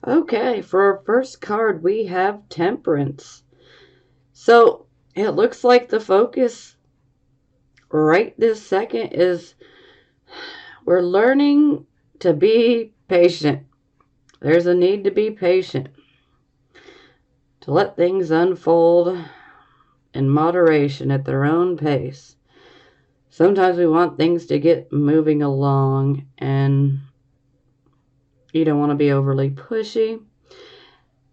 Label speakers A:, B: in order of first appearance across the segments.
A: Okay, for our first card, we have Temperance. So it looks like the focus right this second is we're learning to be patient. There's a need to be patient, to let things unfold in moderation at their own pace. Sometimes we want things to get moving along, and you don't want to be overly pushy.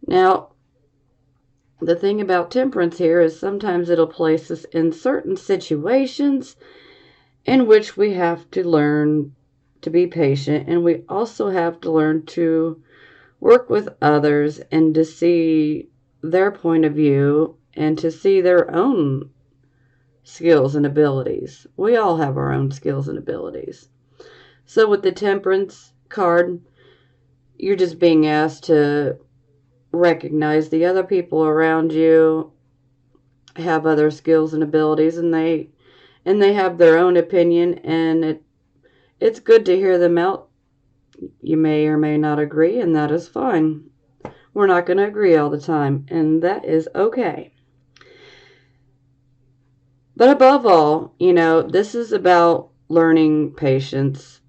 A: Now, the thing about temperance here is sometimes it'll place us in certain situations in which we have to learn to be patient, and we also have to learn to work with others and to see their point of view and to see their own skills and abilities. We all have our own skills and abilities. So with the temperance card, you're just being asked to recognize the other people around you have other skills and abilities, and they have their own opinion, and it's good to hear them out. You may or may not agree, and that is fine. We're not going to agree all the time, and that is okay. But above all, this is about learning patience.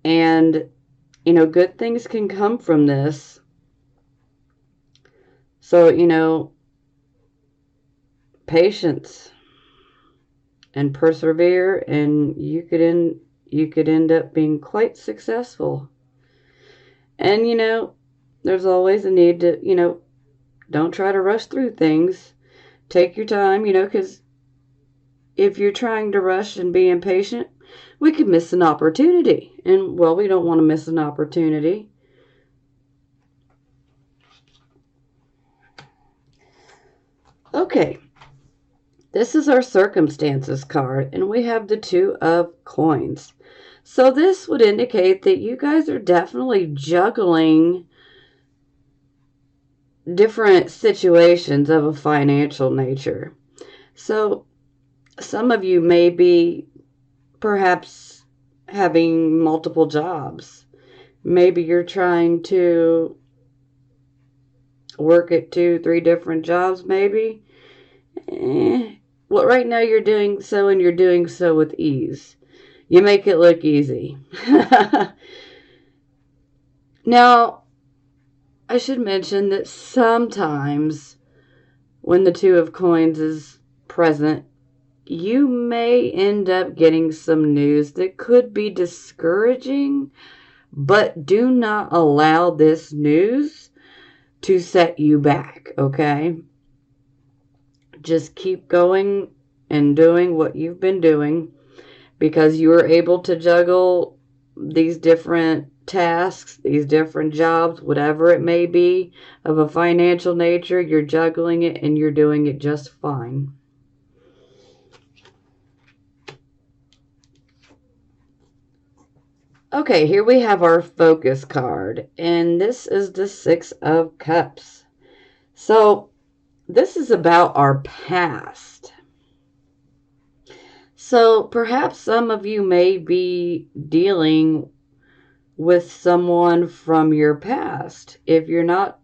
A: And, good things can come from this. So, patience and persevere, and you could end up being quite successful. And, there's always a need to, don't try to rush through things. Take your time, because if you're trying to rush and be impatient, we could miss an opportunity. And, well, we don't want to miss an opportunity. Okay, this is our circumstances card, and we have the Two of Coins. So this would indicate that you guys are definitely juggling different situations of a financial nature. So some of you may be perhaps having multiple jobs. Maybe you're trying to work at 2-3 different jobs, maybe. Well, right now you're doing so, and you're doing so with ease. You make it look easy. Now, I should mention that sometimes when the Two of Coins is present, you may end up getting some news that could be discouraging, but do not allow this news to set you back, okay? Just keep going and doing what you've been doing, because you are able to juggle these different tasks, these different jobs, whatever it may be of a financial nature. You're juggling it, and you're doing it just fine. Okay, here we have our focus card, and this is the Six of Cups. So this is about our past. So perhaps some of you may be dealing with someone from your past. If you're not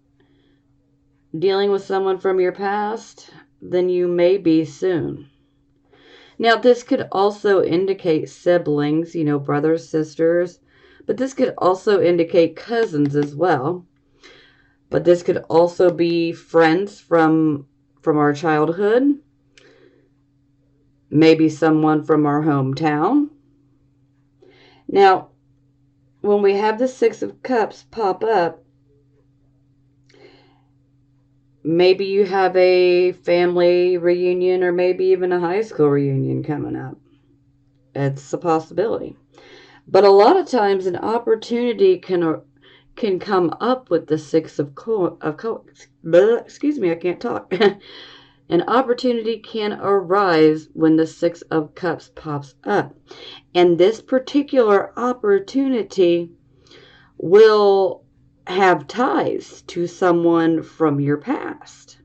A: dealing with someone from your past, then you may be soon. Now, this could also indicate siblings, brothers, sisters, but this could also indicate cousins as well. But this could also be friends from our childhood, maybe someone from our hometown. Now, when we have the Six of Cups pop up, maybe you have a family reunion, or maybe even a high school reunion coming up. It's a possibility. But a lot of times an opportunity can come up with the Six of Cups. Excuse me, I can't talk. An opportunity can arise when the Six of Cups pops up. And this particular opportunity will have ties to someone from your past.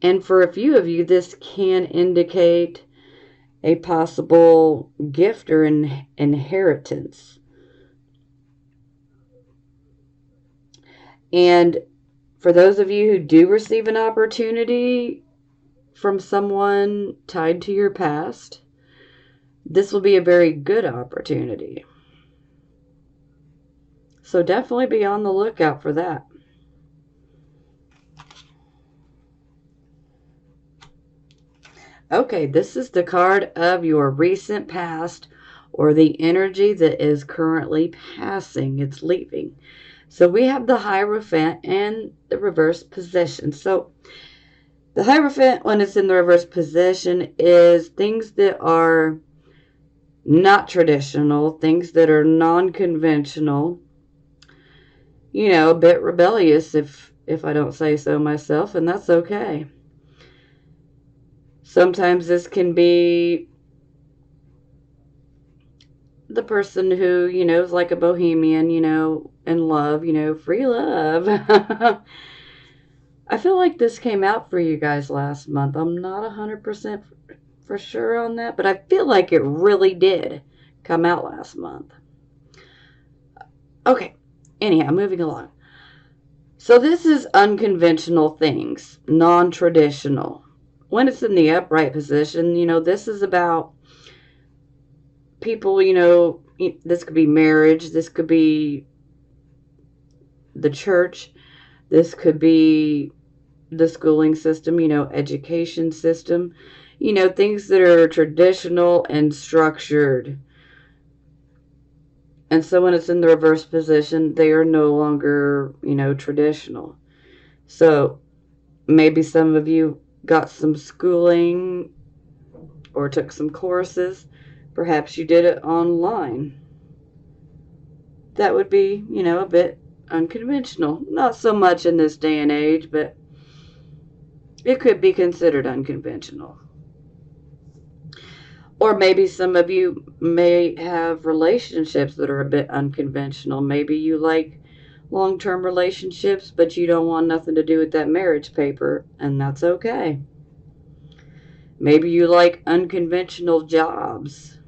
A: And for a few of you, this can indicate a possible gift or inheritance. And for those of you who do receive an opportunity from someone tied to your past, this will be a very good opportunity. So definitely be on the lookout for that. Okay, this is the card of your recent past, or the energy that is currently passing. It's leaving. So we have the Hierophant and the reverse position. So the Hierophant, when it's in the reverse position, is things that are not traditional, things that are non-conventional, you know, a bit rebellious if I don't say so myself, and that's okay. Sometimes this can be the person who, you know, is like a bohemian, you know, in love, you know, free love. I feel like this came out for you guys last month. I'm not 100% for sure on that, but I feel like it really did come out last month. Okay, anyhow, moving along. So this is unconventional things, non-traditional. When it's in the upright position, you know, this is about people, you know, this could be marriage, this could be the church, this could be the schooling system, you know, education system, you know, things that are traditional and structured. And so when it's in the reverse position, they are no longer, you know, traditional. So maybe some of you got some schooling or took some courses. Perhaps you did it online. That would be, you know, a bit unconventional. Not so much in this day and age, but it could be considered unconventional. Or maybe some of you may have relationships that are a bit unconventional. Maybe you like long-term relationships, but you don't want nothing to do with that marriage paper, and that's okay. Maybe you like unconventional jobs.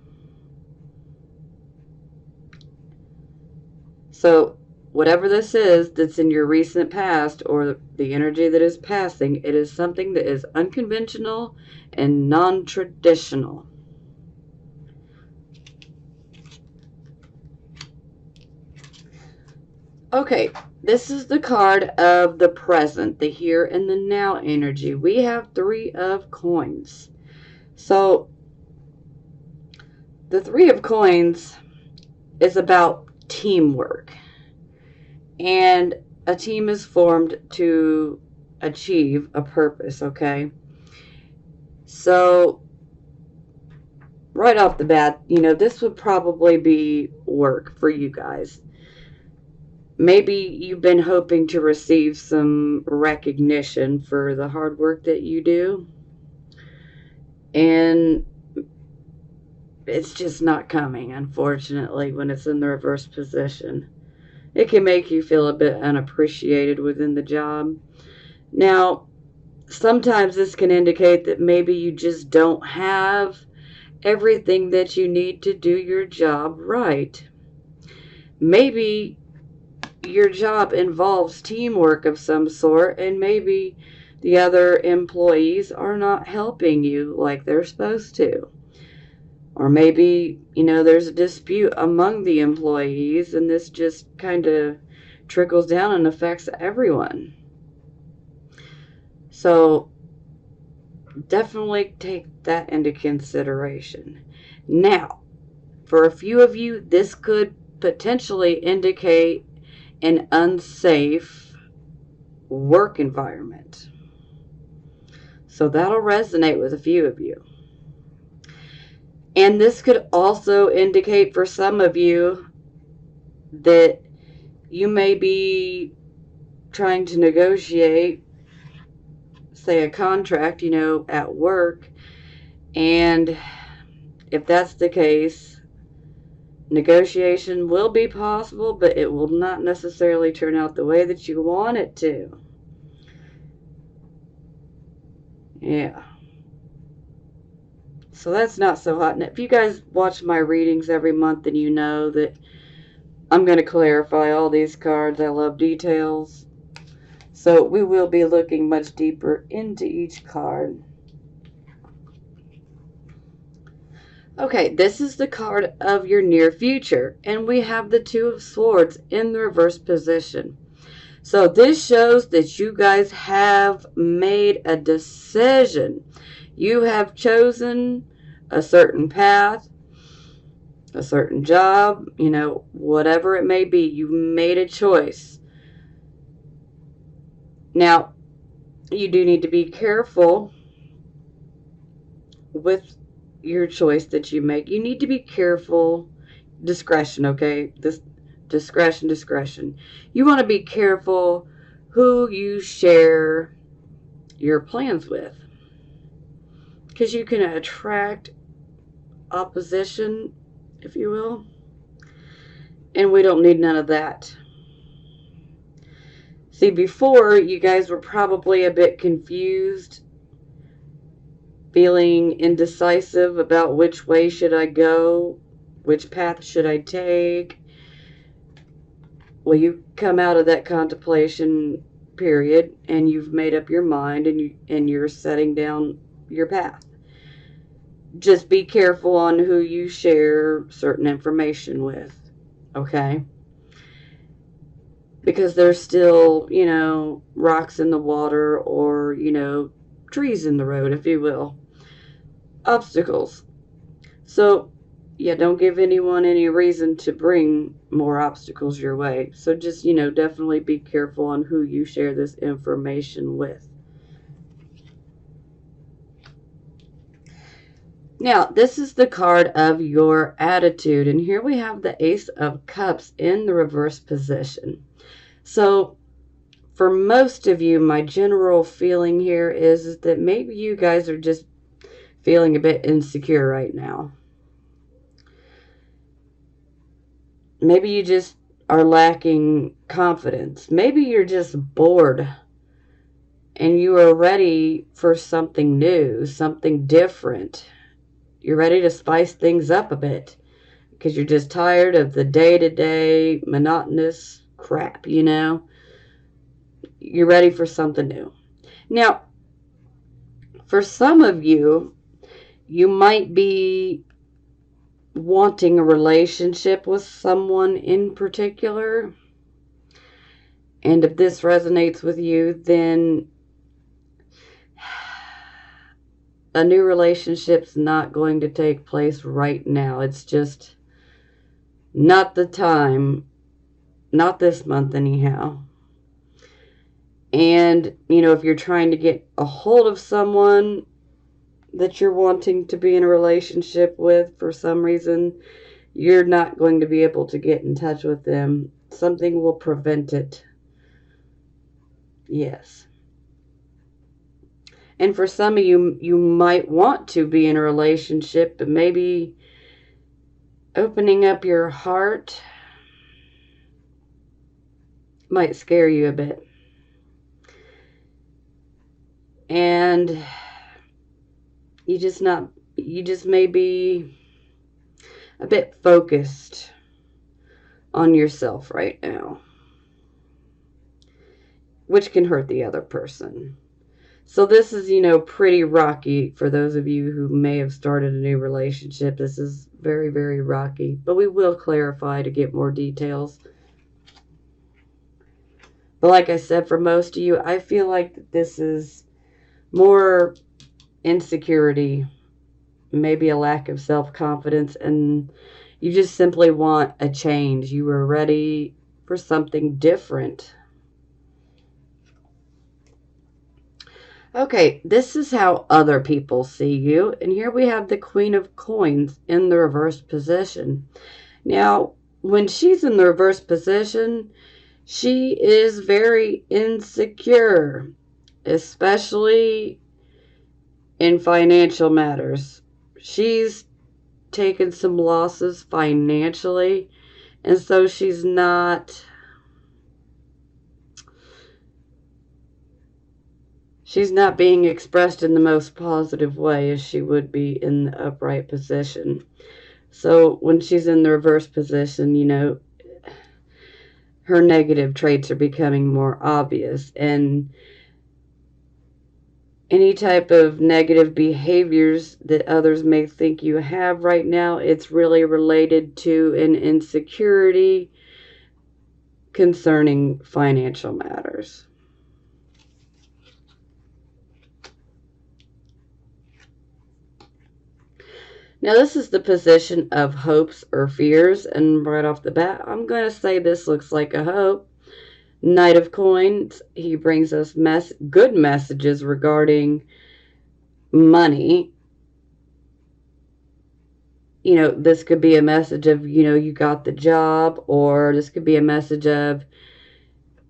A: So whatever this is that's in your recent past, or the energy that is passing, it is something that is unconventional and non-traditional. Okay, this is the card of the present, the here and the now energy. We have 3 of coins. So the 3 of coins is about teamwork. And a team is formed to achieve a purpose, okay? So right off the bat, you know, this would probably be work for you guys. Maybe you've been hoping to receive some recognition for the hard work that you do, and it's just not coming, unfortunately, when it's in the reverse position. It can make you feel a bit unappreciated within the job. Now, sometimes this can indicate that maybe you just don't have everything that you need to do your job right. Maybe your job involves teamwork of some sort, and maybe the other employees are not helping you like they're supposed to. Or maybe, you know, there's a dispute among the employees, and this just kind of trickles down and affects everyone. So definitely take that into consideration. Now, for a few of you, this could potentially indicate an unsafe work environment. So that'll resonate with a few of you. And this could also indicate for some of you that you may be trying to negotiate, say, a contract, you know, at work. And if that's the case, negotiation will be possible, but it will not necessarily turn out the way that you want it to. Yeah. So that's not so hot. And if you guys watch my readings every month, then you know that I'm going to clarify all these cards. I love details. So we will be looking much deeper into each card. Okay, this is the card of your near future, and we have the Two of Swords in the reverse position. So this shows that you guys have made a decision. You have chosen a certain path, a certain job, whatever it may be. You've made a choice. Now, you do need to be careful with your choice that you make. You need to be careful. Discretion, okay? This discretion. You want to be careful who you share your plans with, because you can attract opposition, if you will, and we don't need none of that. See, before, you guys were probably a bit confused, feeling indecisive about which way should I go, which path should I take. Well, you come out of that contemplation period and you've made up your mind, and you're setting down your path. Just be careful on who you share certain information with, okay? Because there's still, rocks in the water, or, trees in the road, if you will. Obstacles. So, yeah, don't give anyone any reason to bring more obstacles your way. So just, definitely be careful on who you share this information with. Now, this is the card of your attitude, and here we have the Ace of Cups in the reverse position. So, for most of you, my general feeling here is that maybe you guys are just feeling a bit insecure right now. Maybe you just are lacking confidence. Maybe you're just bored and you are ready for something new, something different. You're ready to spice things up a bit because you're just tired of the day-to-day monotonous crap, You're ready for something new. Now, for some of you, you might be wanting a relationship with someone in particular. And if this resonates with you, then a new relationship's not going to take place right now. It's just not the time. Not this month, anyhow. And, if you're trying to get a hold of someone that you're wanting to be in a relationship with, for some reason, you're not going to be able to get in touch with them. Something will prevent it. Yes. And for some of you, you might want to be in a relationship, but maybe opening up your heart might scare you a bit. And you just may be a bit focused on yourself right now, which can hurt the other person. So this is, pretty rocky for those of you who may have started a new relationship. This is very, very rocky, but we will clarify to get more details. But like I said, for most of you, I feel like this is more insecurity, maybe a lack of self-confidence, and you just simply want a change. You were ready for something different. Okay, this is how other people see you. And here we have the Queen of Coins in the reverse position. Now, when she's in the reverse position, she is very insecure, especially in financial matters. She's taken some losses financially, and so she's not being expressed in the most positive way as she would be in the upright position. So when she's in the reverse position, her negative traits are becoming more obvious, and any type of negative behaviors that others may think you have right now, it's really related to an insecurity concerning financial matters. Now, this is the position of hopes or fears, and right off the bat, I'm going to say this looks like a hope. Knight of Coins, he brings us good messages regarding money. You know, this could be a message of, you know, you got the job, or this could be a message of,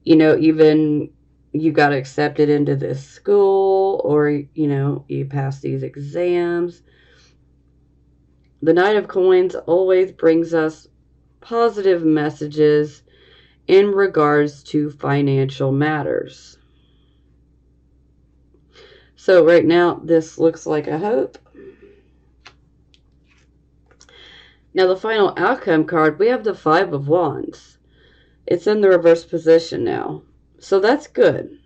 A: you know, even you got accepted into this school, or, you know, you passed these exams. The Knight of Coins always brings us positive messages in regards to financial matters. So right now, this looks like a hope. Now, the final outcome card, we have the Five of Wands. It's in the reverse position now. So that's good.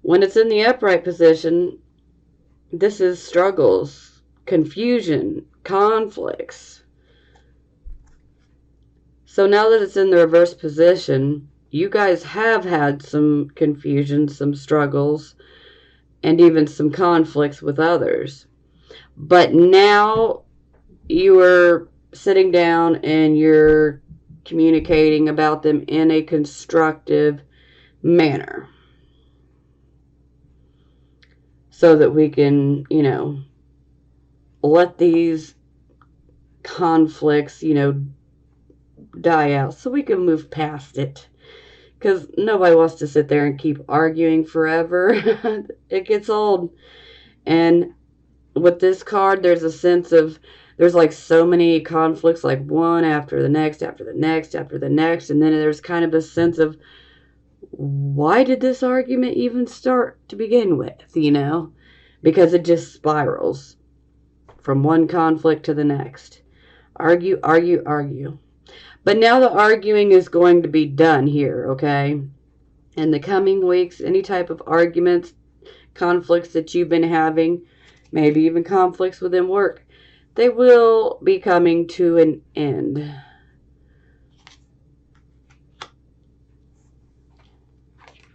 A: When it's in the upright position, this is struggles, confusion, conflicts. So now that it's in the reverse position, you guys have had some confusion, some struggles, and even some conflicts with others. But now you are sitting down and you're communicating about them in a constructive manner, so that we can, you know, let these conflicts, you know, die out, so we can move past it. Because nobody wants to sit there and keep arguing forever. It gets old. And with this card, there's a sense of, there's like so many conflicts, like one after the next, after the next, after the next. And then there's kind of a sense of, why did this argument even start to begin with, you know? Because it just spirals from one conflict to the next. Argue, argue, argue. But now the arguing is going to be done here, okay? In the coming weeks, any type of arguments, conflicts that you've been having, maybe even conflicts within work, they will be coming to an end.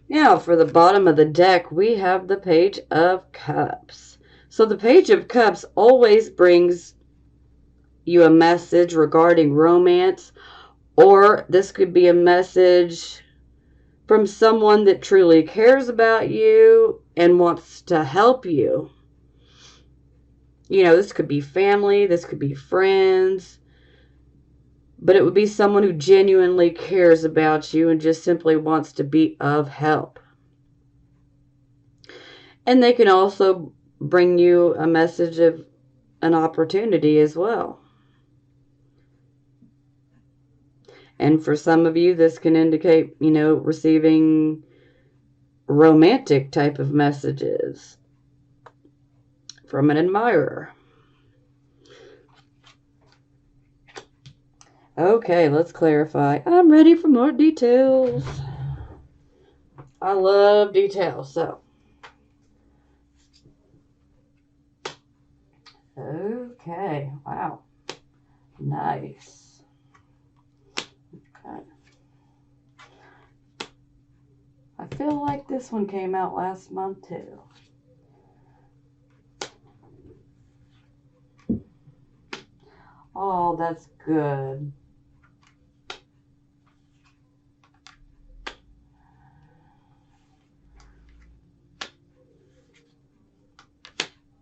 A: Now, for the bottom of the deck, we have the Page of Cups. So the Page of Cups always brings you a message regarding romance, or this could be a message from someone that truly cares about you and wants to help you. You know, this could be family, this could be friends, but it would be someone who genuinely cares about you and just simply wants to be of help. And they can also bring you a message of an opportunity as well. And for some of you, this can indicate, you know, receiving romantic type of messages from an admirer. Okay, let's clarify. I'm ready for more details. I love details, so. Okay, wow. Nice. I feel like this one came out last month too. Oh, that's good.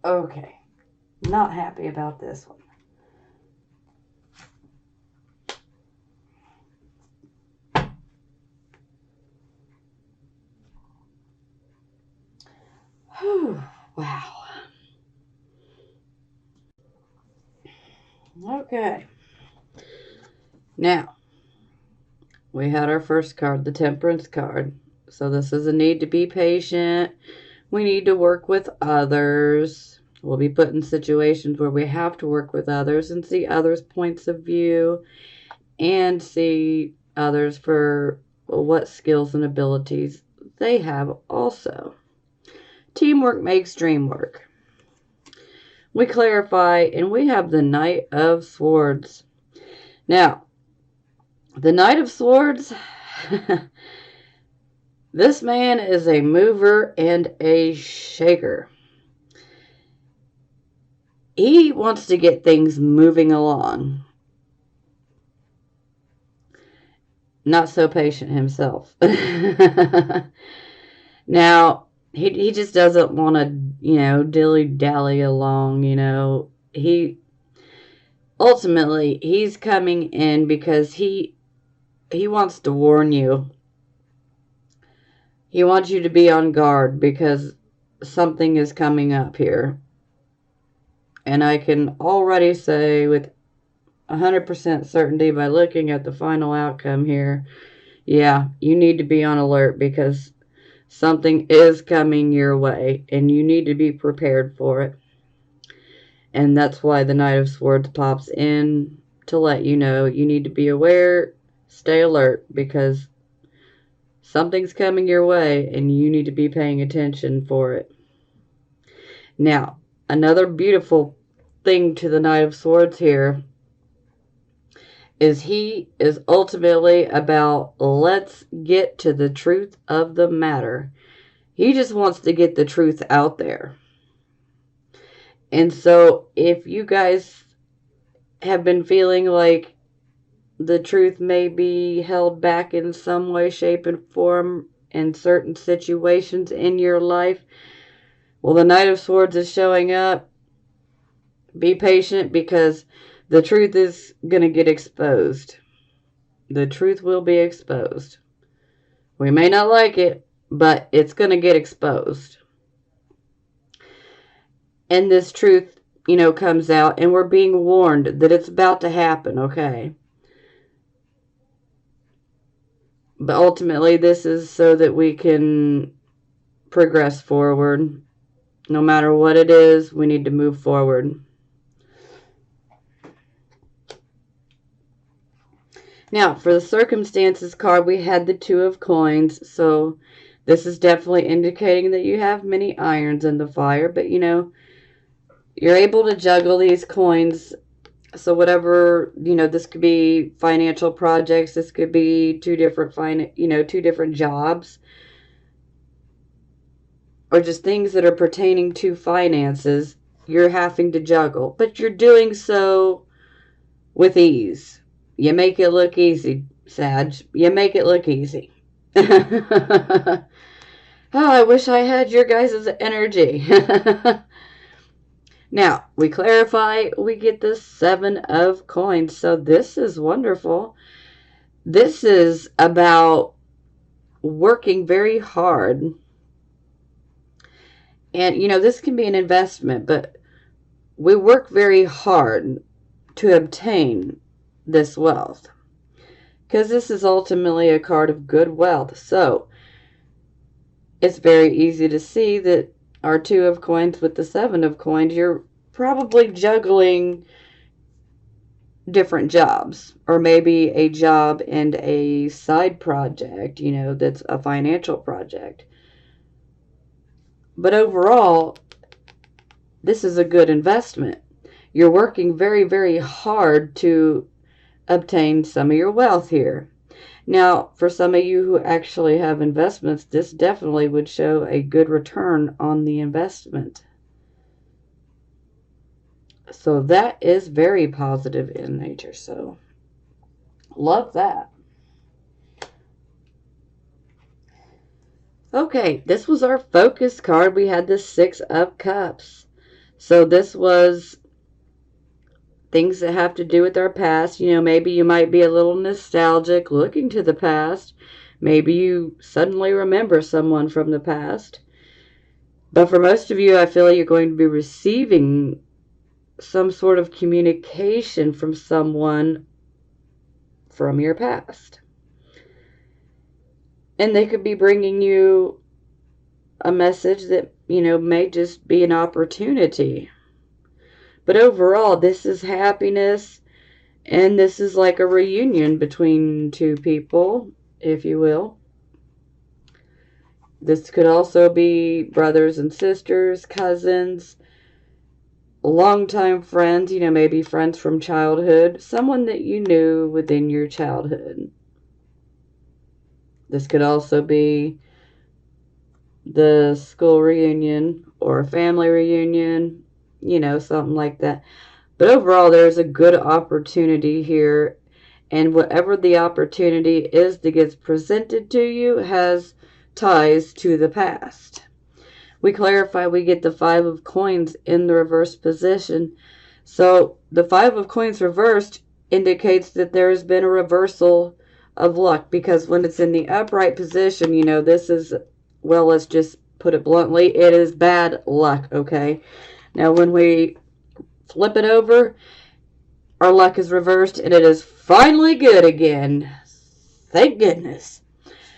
A: Okay, not happy about this one. Whew, wow. Okay. Now, we had our first card, the Temperance card. So this is a need to be patient. We need to work with others. We'll be put in situations where we have to work with others and see others' points of view and see others for what skills and abilities they have also. Teamwork makes dream work. We clarify, and we have the Knight of Swords. Now, the Knight of Swords, this man is a mover and a shaker. He wants to get things moving along. Not so patient himself. Now, he just doesn't want to, dilly-dally along, Ultimately, he's coming in because he wants to warn you. He wants you to be on guard because something is coming up here. And I can already say with 100% certainty by looking at the final outcome here, yeah, you need to be on alert because something is coming your way and you need to be prepared for it. And that's why the Knight of Swords pops in to let you know you need to be aware, stay alert, because something's coming your way and you need to be paying attention for it. Now, another beautiful thing to the Knight of Swords here is he is ultimately about, let's get to the truth of the matter. He just wants to get the truth out there. And so if you guys have been feeling like the truth may be held back in some way, shape, and form in certain situations in your life, well, the Knight of Swords is showing up. Be patient because the truth is going to get exposed. The truth will be exposed. We may not like it, but it's going to get exposed. And this truth, comes out, and we're being warned that it's about to happen, okay? But ultimately, this is so that we can progress forward. No matter what it is, we need to move forward. Now, for the circumstances card, we had the Two of Coins. So this is definitely indicating that you have many irons in the fire. But, you're able to juggle these coins. So whatever, this could be financial projects. This could be two different jobs. Or just things that are pertaining to finances. You're having to juggle. But you're doing so with ease. You make it look easy, Sag. You make it look easy. Oh, I wish I had your guys' energy. Now, we clarify, we get the Seven of Coins. So this is wonderful. This is about working very hard. And, this can be an investment, but we work very hard to obtain this wealth. Because this is ultimately a card of good wealth. So, it's very easy to see that our Two of Coins with the Seven of Coins, you're probably juggling different jobs. Or maybe a job and a side project, that's a financial project. But overall, this is a good investment. You're working very, very hard to obtain some of your wealth here. Now, for some of you who actually have investments, this definitely would show a good return on the investment. So that is very positive in nature. So, love that. Okay, this was our focus card. We had the Six of Cups. So this was things that have to do with our past. Maybe you might be a little nostalgic looking to the past. Maybe you suddenly remember someone from the past. But for most of you, I feel like you're going to be receiving some sort of communication from someone from your past. And they could be bringing you a message that, may just be an opportunity. But overall, this is happiness. And this is like a reunion between two people, if you will. This could also be brothers and sisters, cousins, longtime friends, maybe friends from childhood, someone that you knew within your childhood. This could also be the school reunion or a family reunion, something like that. But overall, there's a good opportunity here, and whatever the opportunity is that gets presented to you has ties to the past. We clarify we get the 5 of coins in the reverse position. So the 5 of coins reversed indicates that there has been a reversal of luck, because when it's in the upright position, this is, well, let's just put it bluntly, it is bad luck, okay? Now when we flip it over, our luck is reversed and it is finally good again. Thank goodness.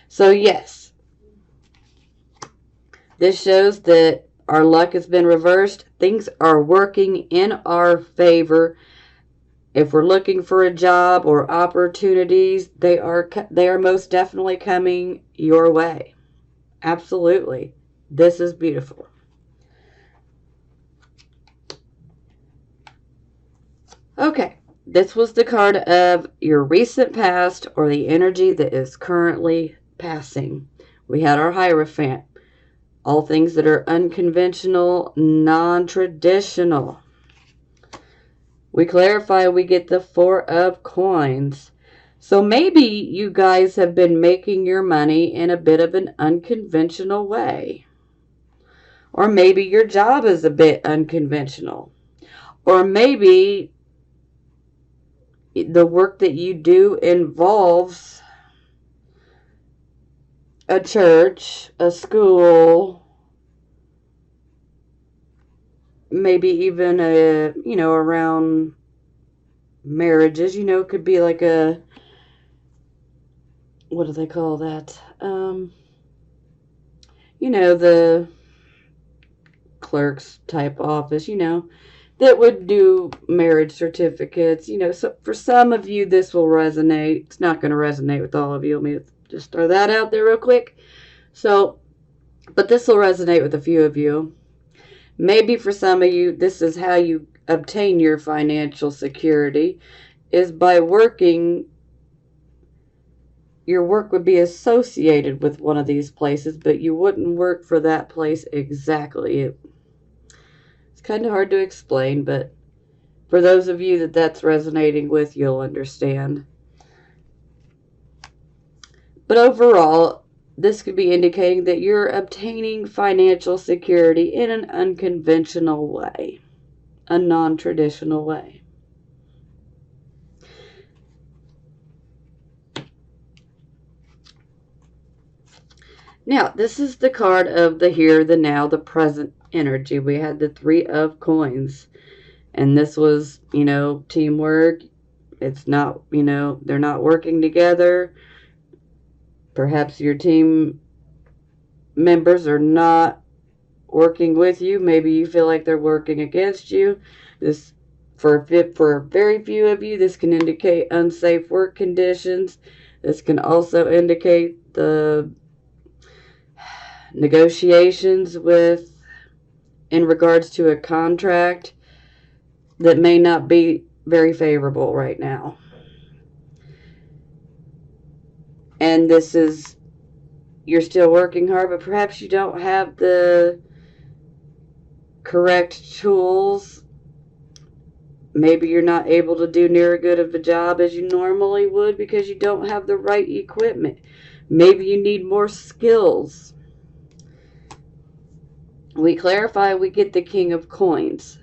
A: So yes, this shows that our luck has been reversed. Things are working in our favor. If we're looking for a job or opportunities, they are most definitely coming your way. Absolutely. This is beautiful. Okay, this was the card of your recent past or the energy that is currently passing. We had our Hierophant. All things that are unconventional, non-traditional. We clarify we get the 4 of coins. So maybe you guys have been making your money in a bit of an unconventional way. Or maybe your job is a bit unconventional. Or maybe the work that you do involves a church, a school, maybe even around marriages. It could be like a, what do they call that? The clerk's type office, that would do marriage certificates. So for some of you, this will resonate. It's not going to resonate with all of you. Let me just throw that out there real quick. So, but this will resonate with a few of you. Maybe for some of you, this is how you obtain your financial security, is by working. Your work would be associated with one of these places, but you wouldn't work for that place exactly. It's kind of hard to explain, but for those of you that that's resonating with, you'll understand. But overall, this could be indicating that you're obtaining financial security in an unconventional way, a non-traditional way. Now, this is the card of the here, the now, the present energy. We had the 3 of coins. And this was, teamwork. It's not, they're not working together. Perhaps your team members are not working with you. Maybe you feel like they're working against you. This, for very few of you, this can indicate unsafe work conditions. This can also indicate the negotiations in regards to a contract that may not be very favorable right now. And this is, you're still working hard, but perhaps you don't have the correct tools. Maybe you're not able to do near as good of a job as you normally would because you don't have the right equipment. Maybe you need more skills. We clarify we get the King of Coins.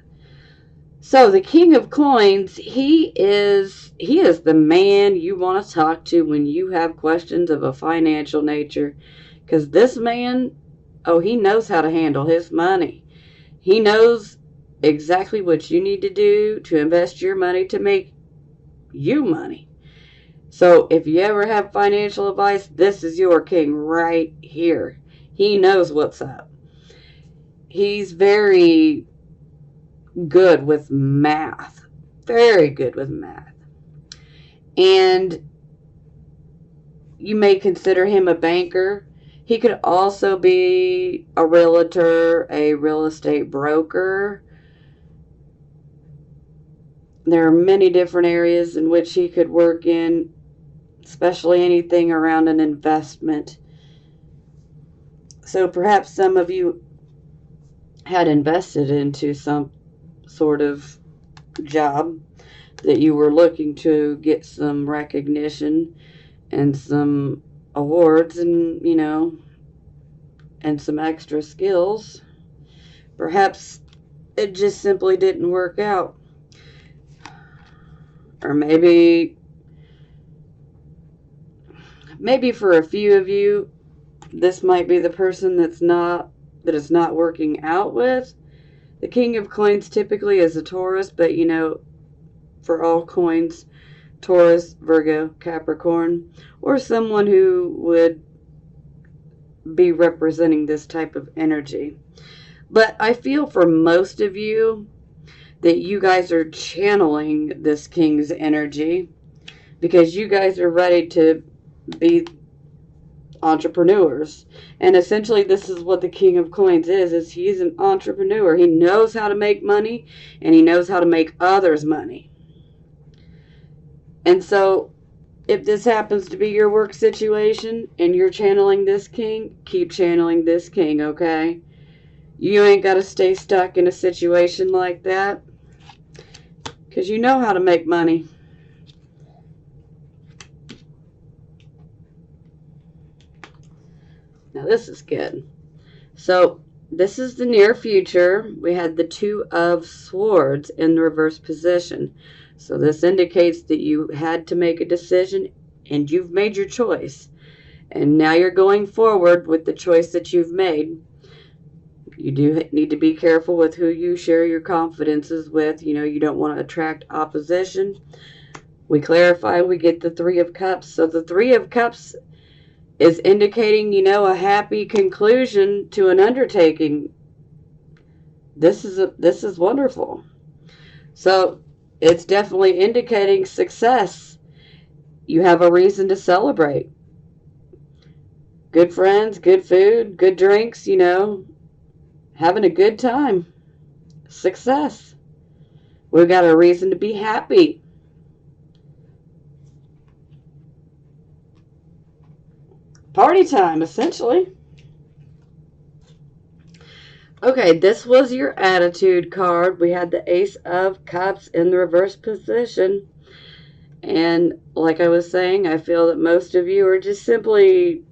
A: So the King of Coins, he is the man you want to talk to when you have questions of a financial nature. Because this man, he knows how to handle his money. He knows exactly what you need to do to invest your money to make you money. So if you ever have financial advice, this is your king right here. He knows what's up. He's very good with math. Very good with math. And you may consider him a banker. He could also be a realtor, a real estate broker. There are many different areas in which he could work in, especially anything around an investment. So perhaps some of you had invested into some sort of job that you were looking to get some recognition and some awards and, and some extra skills. Perhaps it just simply didn't work out. Or maybe for a few of you, this might be the person that it's not working out with. The King of Coins typically is a Taurus, but for all coins, Taurus, Virgo, Capricorn, or someone who would be representing this type of energy. But I feel for most of you that you guys are channeling this King's energy because you guys are ready to be entrepreneurs. And essentially this is what the King of Coins is he's an entrepreneur. He knows how to make money and he knows how to make others money. And so if this happens to be your work situation and you're channeling this King, keep channeling this King, okay? You ain't got to stay stuck in a situation like that because you know how to make money. Now this is good. So this is the near future. We had the Two of Swords in the reverse position. So this indicates that you had to make a decision and you've made your choice. And now you're going forward with the choice that you've made. You do need to be careful with who you share your confidences with. You don't want to attract opposition. We clarify, we get the Three of Cups. So the Three of Cups is indicating, a happy conclusion to an undertaking. This is wonderful. So it's definitely indicating success. You have a reason to celebrate. Good friends, good food, good drinks, having a good time. Success. We've got a reason to be happy. Party time, essentially. Okay, this was your attitude card. We had the Ace of Cups in the reverse position. And like I was saying, I feel that most of you are just simply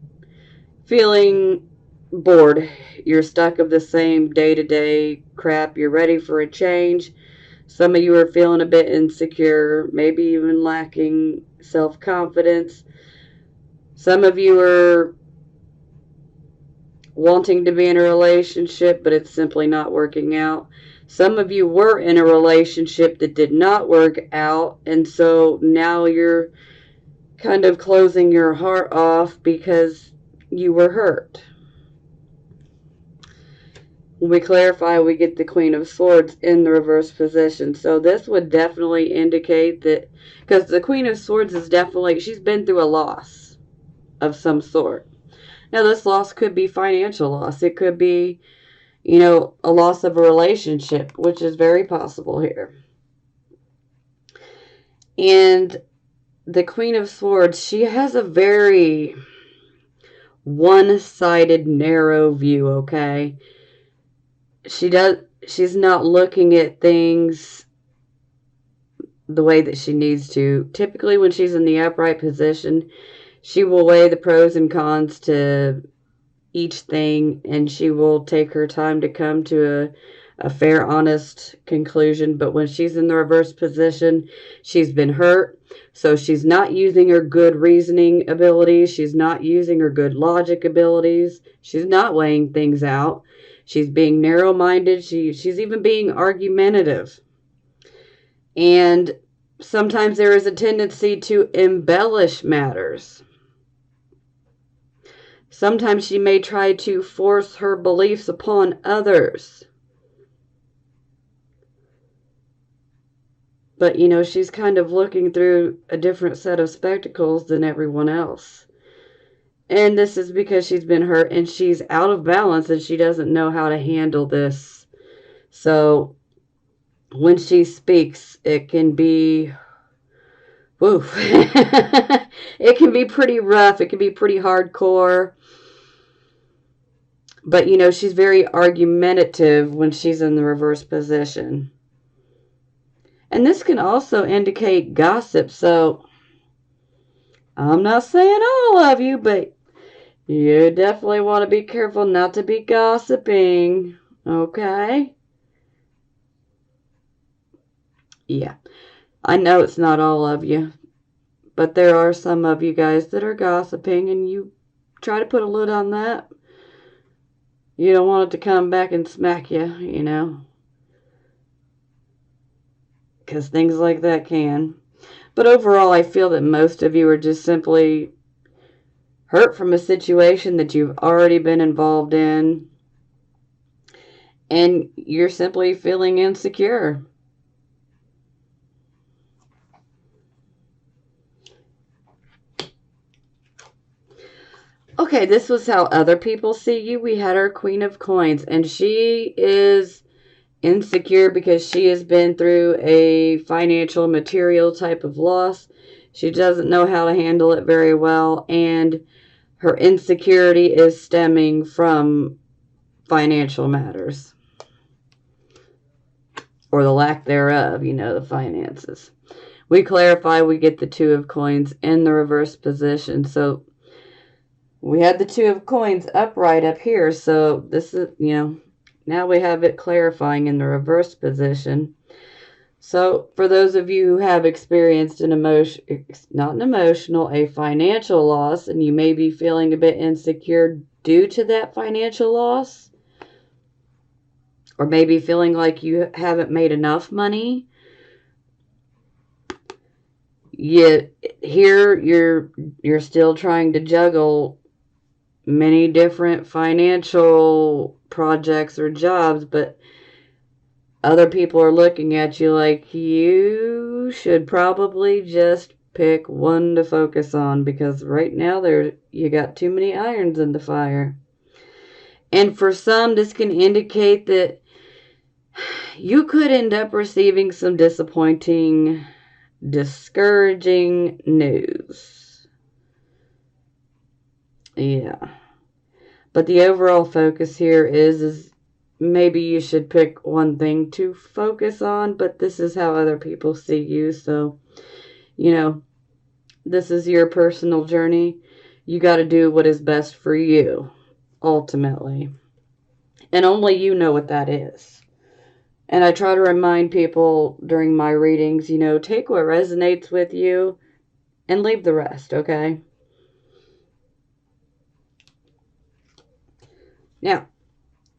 A: feeling bored. You're stuck of the same day-to-day crap. You're ready for a change. Some of you are feeling a bit insecure, maybe even lacking self-confidence. Some of you are wanting to be in a relationship, but it's simply not working out. Some of you were in a relationship that did not work out, and so now you're kind of closing your heart off because you were hurt. When we clarify, we get the Queen of Swords in the reverse position. So this would definitely indicate that, because the Queen of Swords is definitely, she's been through a loss of some sort. Now, this loss could be financial loss. It could be, a loss of a relationship, which is very possible here. And the Queen of Swords, she has a very one-sided, narrow view, okay? She's not looking at things the way that she needs to. Typically, when she's in the upright position, she will weigh the pros and cons to each thing, and she will take her time to come to a fair, honest conclusion. But when she's in the reverse position, she's been hurt, so she's not using her good reasoning abilities. She's not using her good logic abilities. She's not weighing things out. She's being narrow-minded. She's even being argumentative. And sometimes there is a tendency to embellish matters. Sometimes she may try to force her beliefs upon others. But, she's kind of looking through a different set of spectacles than everyone else. And this is because she's been hurt and she's out of balance and she doesn't know how to handle this. So when she speaks, it can be, woo, it can be pretty rough. It can be pretty hardcore. But, she's very argumentative when she's in the reverse position. And this can also indicate gossip. So I'm not saying all of you, but you definitely want to be careful not to be gossiping. Okay? Yeah. I know it's not all of you, but there are some of you guys that are gossiping, and you try to put a lid on that. You don't want it to come back and smack you, because things like that can. But overall, I feel that most of you are just simply hurt from a situation that you've already been involved in, and you're simply feeling insecure. Okay, this was how other people see you. We had our Queen of Coins, and she is insecure because she has been through a financial, material type of loss. She doesn't know how to handle it very well, and her insecurity is stemming from financial matters, or the lack thereof, the finances. We clarify, we get the Two of Coins in the reverse position. So we had the Two of Coins upright up here. So this is, now we have it clarifying in the reverse position. So for those of you who have experienced a financial loss, and you may be feeling a bit insecure due to that financial loss, or maybe feeling like you haven't made enough money, yet here you're still trying to juggle many different financial projects or jobs, but other people are looking at you like you should probably just pick one to focus on, because right now you got too many irons in the fire. And for some, this can indicate that you could end up receiving some disappointing, discouraging news. Yeah. But the overall focus here is maybe you should pick one thing to focus on, but this is how other people see you. So, this is your personal journey. You got to do what is best for you, ultimately. And only you know what that is. And I try to remind people during my readings, take what resonates with you and leave the rest, okay? Now,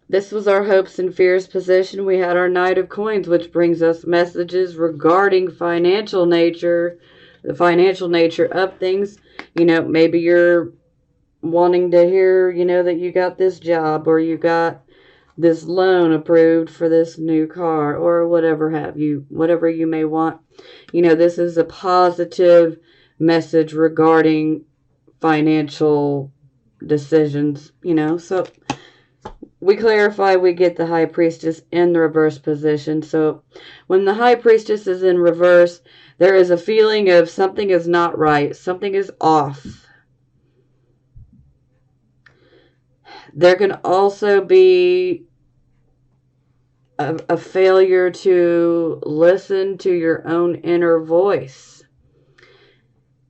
A: this was our hopes and fears position. We had our Knight of Coins, which brings us messages regarding the financial nature of things. Maybe you're wanting to hear, that you got this job, or you got this loan approved for this new car, or whatever you may want. This is a positive message regarding financial decisions, so we clarify, we get the High Priestess in the reverse position. So when the High Priestess is in reverse, there is a feeling of something is not right. Something is off. There can also be a failure to listen to your own inner voice.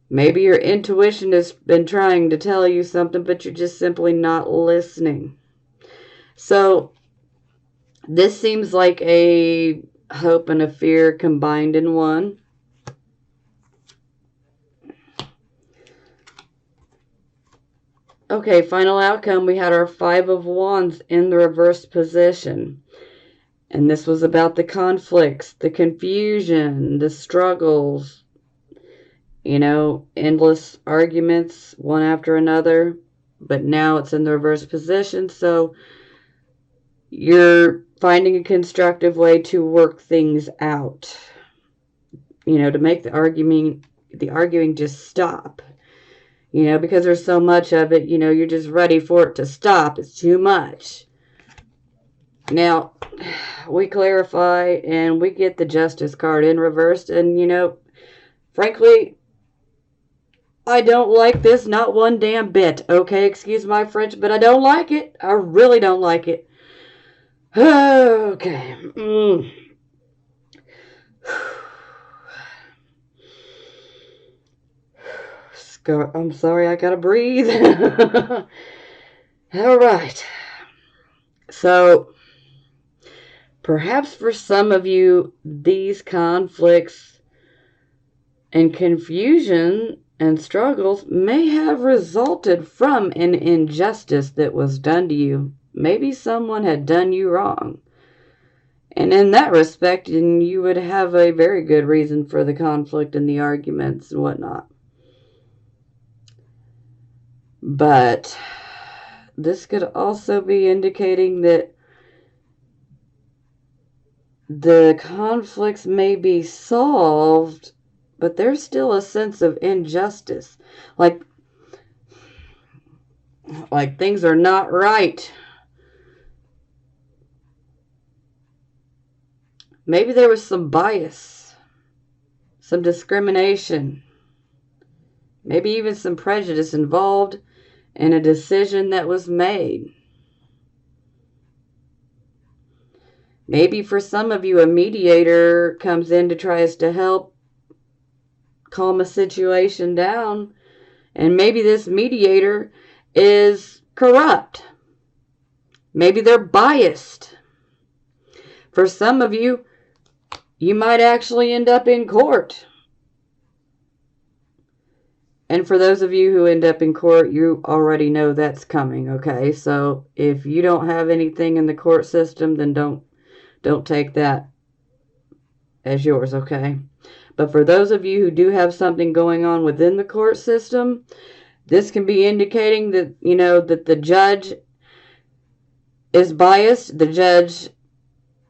A: Maybe your intuition has been trying to tell you something, but you're just simply not listening. So this seems like a hope and a fear combined in one. Okay, final outcome. We had our Five of Wands in the reverse position. And this was about the conflicts, the confusion, the struggles, endless arguments, one after another. But now it's in the reverse position, so you're finding a constructive way to work things out. to make the arguing just stop. Because there's so much of it, you're just ready for it to stop. It's too much. Now, we clarify and we get the Justice card in reversed. And, frankly, I don't like this not one damn bit. Okay, excuse my French, but I don't like it. I really don't like it. Okay. I'm sorry, I gotta breathe. All right. So, perhaps for some of you, these conflicts and confusion and struggles may have resulted from an injustice that was done to you. Maybe someone had done you wrong. And in that respect, you would have a very good reason for the conflict and the arguments and whatnot. But this could also be indicating that the conflicts may be solved, but there's still a sense of injustice. Like things are not right. Maybe there was some bias, some discrimination, maybe even some prejudice involved in a decision that was made. Maybe for some of you, a mediator comes in to try to help calm a situation down, and maybe this mediator is corrupt. Maybe they're biased. For some of you, you might actually end up in court. And for those of you who end up in court, you already know that's coming, okay? So if you don't have anything in the court system, then don't take that as yours, okay? But for those of you who do have something going on within the court system, this can be indicating that, that the judge is biased. The judge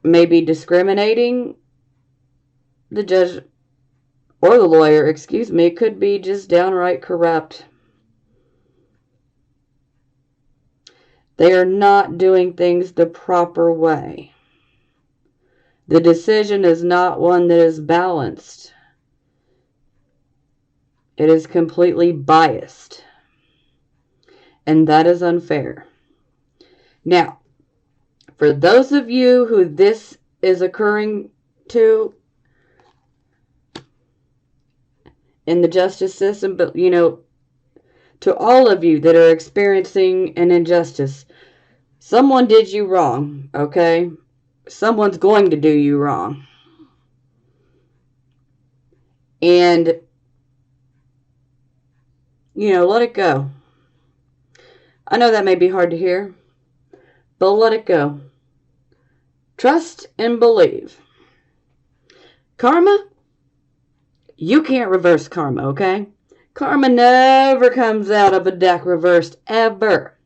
A: may be discriminating. The judge or the lawyer, could be just downright corrupt. They are not doing things the proper way. The decision is not one that is balanced. It is completely biased. And that is unfair. Now, for those of you who this is occurring to in the justice system, but, to all of you that are experiencing an injustice, someone did you wrong, okay? Someone's going to do you wrong. And, let it go. I know that may be hard to hear, but let it go. Trust and believe. Karma, you can't reverse karma, okay? Karma never comes out of a deck reversed, ever.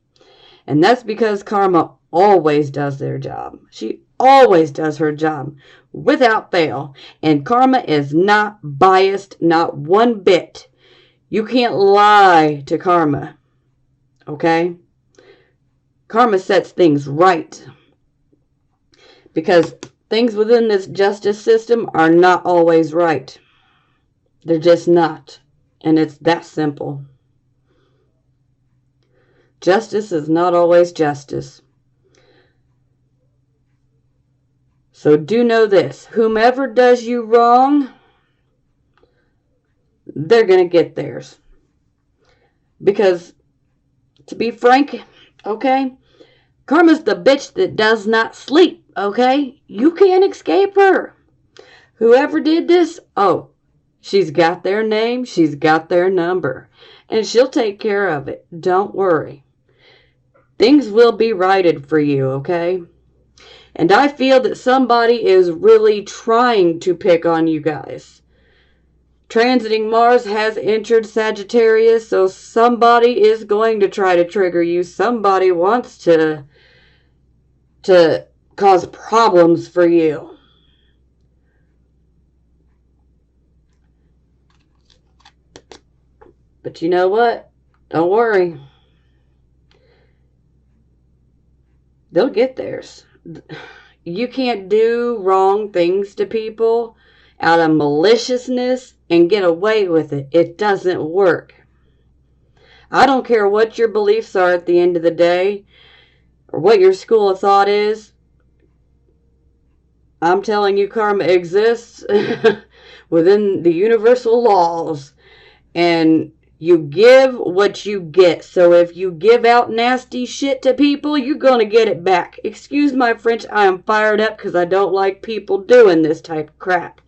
A: And that's because karma always does their job. She always does her job without fail. And karma is not biased, not one bit. You can't lie to karma, okay? Karma sets things right. Because things within this justice system are not always right. They're just not. And it's that simple. Justice is not always justice. So do know this. Whomever does you wrong, they're going to get theirs. Because, to be frank, okay, karma's the bitch that does not sleep, okay? You can't escape her. Whoever did this, she's got their name, she's got their number, and she'll take care of it. Don't worry. Things will be righted for you, okay? And I feel that somebody is really trying to pick on you guys. Transiting Mars has entered Sagittarius, so somebody is going to try to trigger you. Somebody wants to cause problems for you. But you know what? Don't worry. They'll get theirs. You can't do wrong things to people out of maliciousness and get away with it. It doesn't work. I don't care what your beliefs are at the end of the day or what your school of thought is. I'm telling you, karma exists within the universal laws. And you give what you get. So if you give out nasty shit to people, you're going to get it back. Excuse my French, I am fired up because I don't like people doing this type of crap.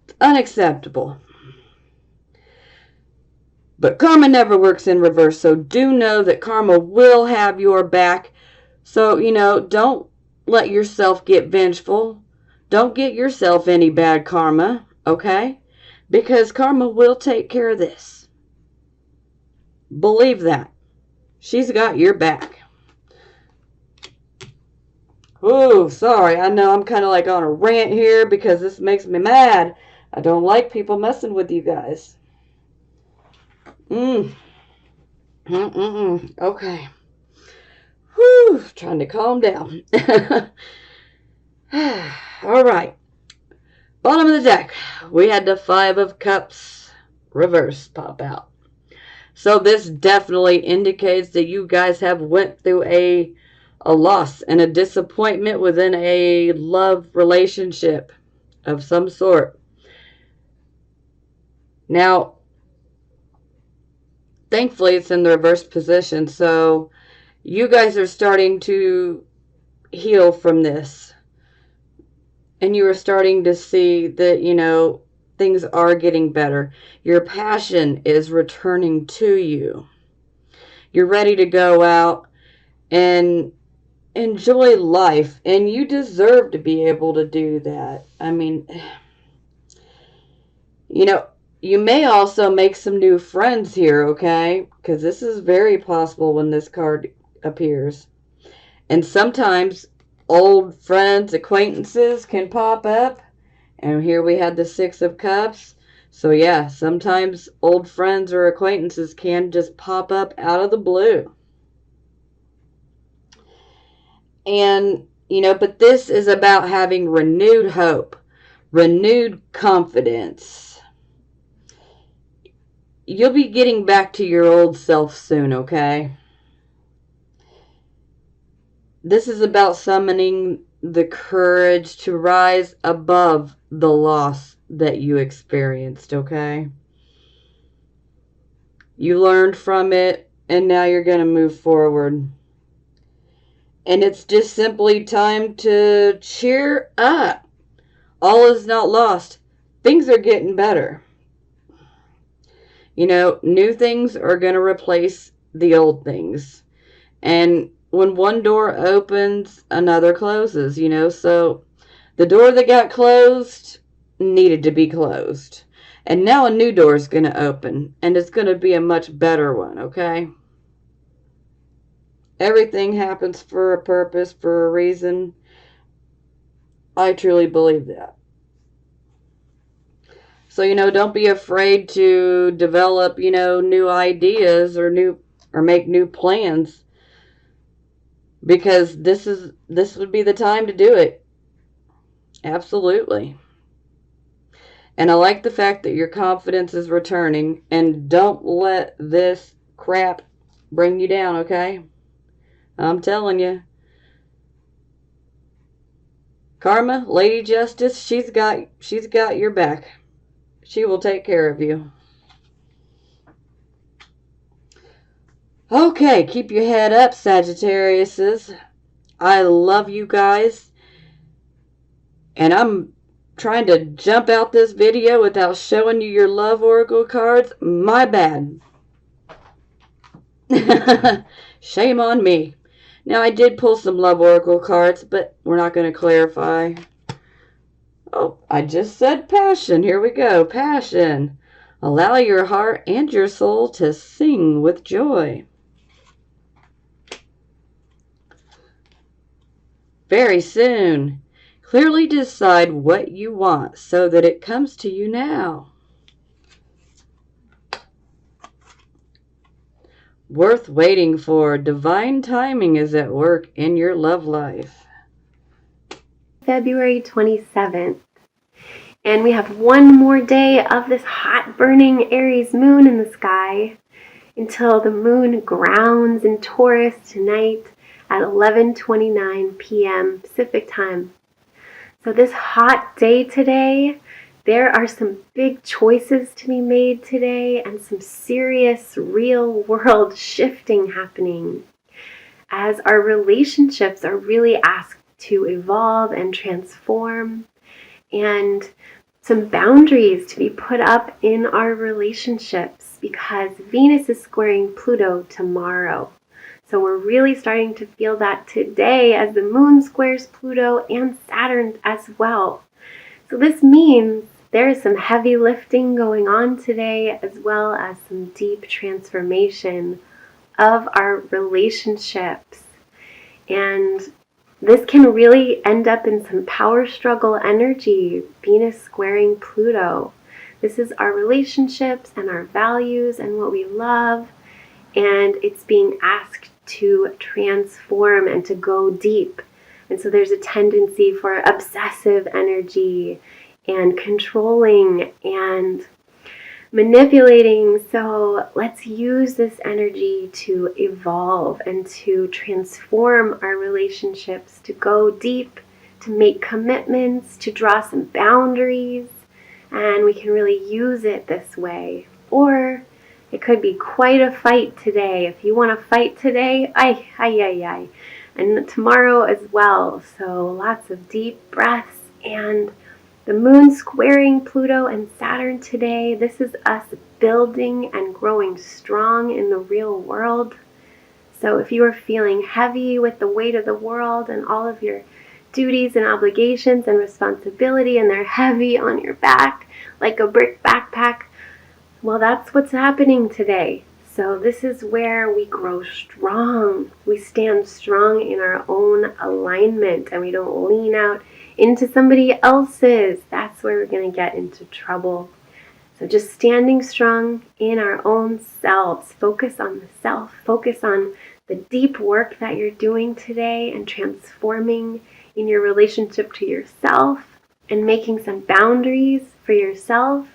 A: It's unacceptable. But karma never works in reverse, so do know that karma will have your back. So, don't let yourself get vengeful. Don't get yourself any bad karma, okay? Because karma will take care of this. Believe that. She's got your back. Oh, sorry. I know I'm kind of like on a rant here because this makes me mad. I don't like people messing with you guys. Okay. Whew. Trying to calm down. All right. Bottom of the deck. We had the 5 of Cups reverse pop out. So this definitely indicates that you guys have went through a loss and a disappointment within a love relationship of some sort. Now, thankfully it's in the reverse position, so you guys are starting to heal from this. And you are starting to see that, things are getting better. Your passion is returning to you. You're ready to go out and enjoy life. And you deserve to be able to do that. I mean, you may also make some new friends here, okay? Because this is very possible when this card appears. And sometimes old friends, acquaintances can pop up. And here we had the 6 of Cups. So yeah, sometimes old friends or acquaintances can just pop up out of the blue. And, but this is about having renewed hope, renewed confidence. You'll be getting back to your old self soon, okay? This is about summoning the courage to rise above the loss that you experienced, okay? You learned from it, and now you're going to move forward. And it's just simply time to cheer up. All is not lost. Things are getting better. New things are going to replace the old things. And when one door opens, another closes, so the door that got closed needed to be closed. And now a new door is going to open, and it's going to be a much better one, okay? Everything happens for a purpose, for a reason. I truly believe that. So, don't be afraid to develop, new ideas or make new plans. Because this would be the time to do it. Absolutely. And I like the fact that your confidence is returning. And don't let this crap bring you down, okay? I'm telling you. Karma, Lady Justice, she's got your back. She will take care of you. Okay, keep your head up, Sagittariuses. I love you guys. And I'm trying to jump out this video without showing you your love oracle cards. My bad. Shame on me. Now, I did pull some love oracle cards, but we're not going to clarify. Oh, I just said passion. Here we go. Passion. Allow your heart and your soul to sing with joy. Very soon. Clearly decide what you want so that it comes to you now. worth waiting for. Divine timing is at work in your love life.
B: February 27th. And we have one more day of this hot burning Aries moon in the sky until the moon grounds in Taurus tonight at 11:29 p.m. Pacific time. So this hot day today, there are some big choices to be made today and some serious real world shifting happening as our relationships are really asked to evolve and transform, and some boundaries to be put up in our relationships because Venus is squaring Pluto tomorrow. So we're really starting to feel that today as the moon squares Pluto and Saturn as well. So this means there is some heavy lifting going on today, as well as some deep transformation of our relationships. And this can really end up in some power struggle energy, Venus squaring Pluto. This is our relationships and our values and what we love, and it's being asked to transform and to go deep. And so there's a tendency for obsessive energy and controlling and manipulating. So let's use this energy to evolve and to transform our relationships, to go deep, to make commitments, to draw some boundaries, and we can really use it this way. Or it could be quite a fight today. If you want to fight today, and tomorrow as well. So lots of deep breaths, and the moon squaring Pluto and Saturn today. This is us building and growing strong in the real world. So if you are feeling heavy with the weight of the world and all of your duties and obligations and responsibility, and they're heavy on your back like a brick backpack, well, that's what's happening today. So this is where we grow strong. We stand strong in our own alignment, and we don't lean out into somebody else's. That's where we're going to get into trouble. So just standing strong in our own selves. Focus on the self. Focus on the deep work that you're doing today and transforming in your relationship to yourself and making some boundaries for yourself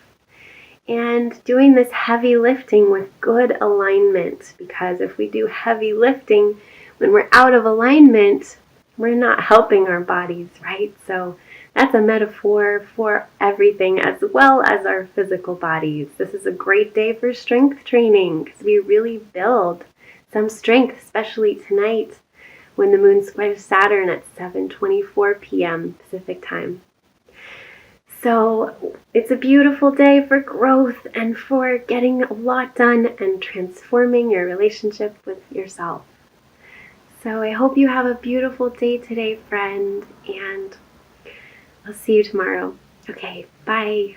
B: and doing this heavy lifting with good alignment. Because if we do heavy lifting when we're out of alignment, we're not helping our bodies, right? So that's a metaphor for everything as well as our physical bodies. This is a great day for strength training because we really build some strength, especially tonight when the moon squares Saturn at 7:24 p.m. Pacific time. So it's a beautiful day for growth and for getting a lot done and transforming your relationship with yourself. So I hope you have a beautiful day today, friend, and I'll see you tomorrow. Okay, bye.